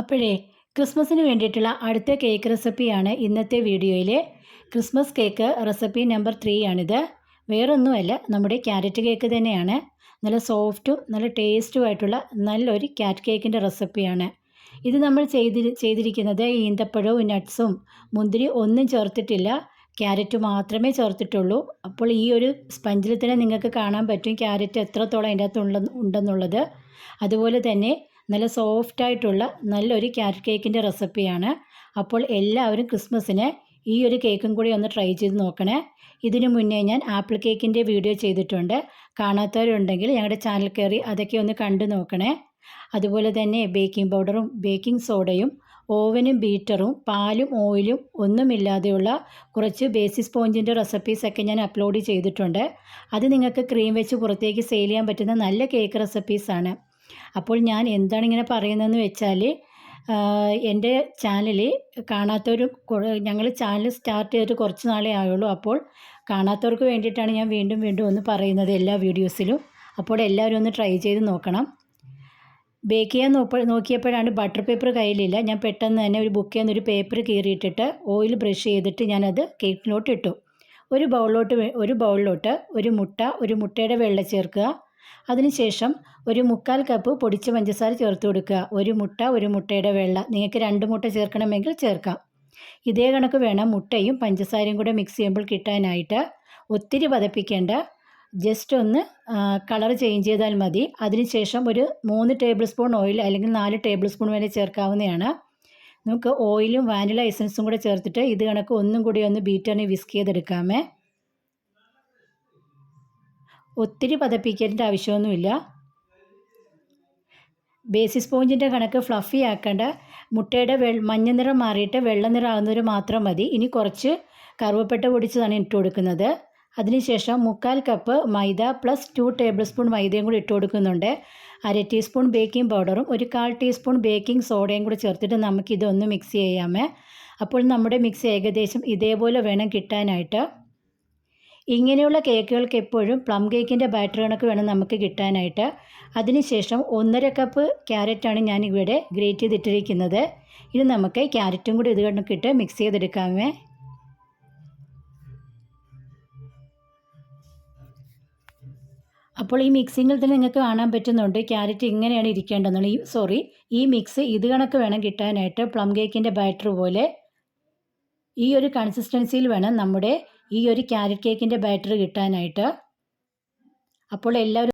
അപ്പോഴേ ക്രിസ്മസിന് വേണ്ടിയിട്ടുള്ള അടുത്ത കേക്ക് റെസിപ്പിയാണ് ഇന്നത്തെ വീഡിയോയിൽ. ക്രിസ്മസ് കേക്ക് റെസിപ്പി നമ്പർ 3 ആണിത്. വേറൊന്നുമല്ല, നമ്മുടെ ക്യാരറ്റ് കേക്ക് തന്നെയാണ്. നല്ല സോഫ്റ്റും നല്ല ടേസ്റ്റുമായിട്ടുള്ള നല്ലൊരു ക്യാറ്റ് കേക്കിൻ്റെ റെസിപ്പിയാണ് ഇത്. നമ്മൾ ചെയ്തിരിക്കുന്നത് ഈന്തപ്പഴവും നട്ട്സും മുന്തിരി ഒന്നും ചേർത്തിട്ടില്ല, ക്യാരറ്റ് മാത്രമേ ചേർത്തിട്ടുള്ളൂ. അപ്പോൾ ഈ ഒരു സ്പഞ്ചിൽ തന്നെ നിങ്ങൾക്ക് കാണാൻ പറ്റും ക്യാരറ്റ് എത്രത്തോളം അതിൻ്റെ അകത്ത് ഉണ്ടെന്നുള്ളത്. അതുപോലെ തന്നെ നല്ല സോഫ്റ്റായിട്ടുള്ള നല്ലൊരു ക്യാരറ്റ് കേക്കിൻ്റെ റെസിപ്പിയാണ്. അപ്പോൾ എല്ലാവരും ക്രിസ്മസിന് ഈ ഒരു കേക്കും കൂടി ഒന്ന് ട്രൈ ചെയ്ത് നോക്കണേ. ഇതിനു മുന്നേ ഞാൻ ആപ്പിൾ കേക്കിൻ്റെ വീഡിയോ ചെയ്തിട്ടുണ്ട്. കാണാത്തവരുണ്ടെങ്കിൽ ഞങ്ങളുടെ ചാനൽ കയറി അതൊക്കെ ഒന്ന് കണ്ടു നോക്കണേ. അതുപോലെ തന്നെ ബേക്കിംഗ് പൗഡറും ബേക്കിംഗ് സോഡയും ഓവനും ബീറ്ററും പാലും ഓയിലും ഒന്നുമില്ലാതെയുള്ള കുറച്ച് ബേസിക് സ്പോഞ്ചിൻ്റെ റെസിപ്പീസൊക്കെ ഞാൻ അപ്ലോഡ് ചെയ്തിട്ടുണ്ട്. അത് നിങ്ങൾക്ക് ക്രീം വെച്ച് പുറത്തേക്ക് സെയിൽ ചെയ്യാൻ പറ്റുന്ന നല്ല കേക്ക് റെസിപ്പീസാണ്. അപ്പോൾ ഞാൻ എന്താണ് ഇങ്ങനെ പറയുന്നതെന്ന് വെച്ചാൽ, എൻ്റെ ചാനൽ കാണാത്തവർ, ഞങ്ങൾ ചാനൽ സ്റ്റാർട്ട് ചെയ്തിട്ട് കുറച്ച് നാളേ ആയുള്ളൂ. അപ്പോൾ കാണാത്തവർക്ക് വേണ്ടിയിട്ടാണ് ഞാൻ വീണ്ടും വീണ്ടും ഒന്ന് പറയുന്നത് എല്ലാ വീഡിയോസിലും. അപ്പോൾ എല്ലാവരും ഒന്ന് ട്രൈ ചെയ്ത് നോക്കണം. ബേക്ക് ചെയ്യാൻ നോക്കിയപ്പോഴാണ് ബട്ടർ പേപ്പർ കയ്യിലില്ല. ഞാൻ പെട്ടെന്ന് തന്നെ ഒരു ബുക്കിൽ നിന്ന് ഒരു പേപ്പർ കീറിയിട്ടിട്ട് ഓയിൽ ബ്രഷ് ചെയ്തിട്ട് ഞാനത് കേക്കിലോട്ട് ഇട്ടു. ഒരു ബൗളിലോട്ട് ഒരു മുട്ടയുടെ വെള്ള ചേർക്കുക. അതിനുശേഷം ഒരു 1/4 കപ്പ് പൊടിച്ച പഞ്ചസാര ചേർത്ത് കൊടുക്കുക. ഒരു മുട്ടയുടെ വെള്ള, നിങ്ങൾക്ക് 2 മുട്ട ചേർക്കണമെങ്കിൽ ചേർക്കാം. ഇതേ കണക്ക് വേണം മുട്ടയും പഞ്ചസാരയും കൂടെ മിക്സ് ചെയ്യുമ്പോൾ കിട്ടാനായിട്ട്. ഒത്തിരി പതപ്പിക്കേണ്ട, ജസ്റ്റ് ഒന്ന് കളർ ചേഞ്ച് ചെയ്താൽ മതി. അതിനുശേഷം ഒരു 3 ടേബിൾ സ്പൂൺ ഓയിൽ അല്ലെങ്കിൽ 4 ടേബിൾ സ്പൂൺ വരെ ചേർക്കാവുന്നതാണ്. നമുക്ക് ഓയിലും വാനില എസൻസും കൂടെ ചേർത്തിട്ട് ഇത് കണക്ക് ഒന്നും കൂടി ഒന്ന് ബീറ്ററിന് വിസ്ക് ചെയ്തെടുക്കാമേ. ഒത്തിരി പതപ്പിക്കേണ്ട ആവശ്യമൊന്നുമില്ല. ബേസിക് സ്പോഞ്ചിൻ്റെ കണക്ക് ഫ്ലഫി ആക്കേണ്ട. മുട്ടയുടെ മഞ്ഞ നിറം മാറിയിട്ട് വെള്ള നിറം ആകുന്നവർ മാത്രം മതി. ഇനി കുറച്ച് കറുവപ്പട്ട പൊടിച്ചതാണ് ഇട്ട് കൊടുക്കുന്നത്. അതിനുശേഷം 1/4 കപ്പ് മൈദ പ്ലസ് 2 ടേബിൾ സ്പൂൺ മൈദയും കൂടി ഇട്ട് കൊടുക്കുന്നുണ്ട്. 1/2 ടീസ്പൂൺ ബേക്കിംഗ് പൗഡറും 1/4 ടീസ്പൂൺ ബേക്കിംഗ് സോഡയും കൂടി ചേർത്തിട്ട് നമുക്കിതൊന്ന് മിക്സ് ചെയ്യാമേ. അപ്പോൾ നമ്മുടെ മിക്സ് ഏകദേശം ഇതേപോലെ വേണം കിട്ടാനായിട്ട്. ഇങ്ങനെയുള്ള കേക്കുകൾക്ക് എപ്പോഴും പ്ലം കേക്കിൻ്റെ ബാറ്റർ കണക്ക് വേണം നമുക്ക് കിട്ടാനായിട്ട്. അതിനുശേഷം 1/2 കപ്പ് ക്യാരറ്റാണ് ഞാൻ ഇവിടെ ഗ്രേറ്റ് ചെയ്തിട്ടിരിക്കുന്നത്. ഇത് നമുക്ക് ക്യാരറ്റും കൂടി ഇത് കണക്കിട്ട് മിക്സ് ചെയ്തെടുക്കാമേ. അപ്പോൾ ഈ മിക്സിങ്ങിൽ തന്നെ നിങ്ങൾക്ക് കാണാൻ പറ്റുന്നുണ്ട് ക്യാരറ്റ് ഇങ്ങനെയാണ് ഇരിക്കേണ്ടതെന്നുള്ളത്. ഈ മിക്സ് ഇത് കണക്ക് വേണം കിട്ടാനായിട്ട്. പ്ലം കേക്കിൻ്റെ ബാറ്റർ പോലെ ഈ ഒരു കൺസിസ്റ്റൻസിയിൽ വേണം നമ്മുടെ ഈ ഒരു ക്യാരറ്റ് കേക്കിൻ്റെ ബാറ്റർ കിട്ടാനായിട്ട്. അപ്പോൾ എല്ലാവരും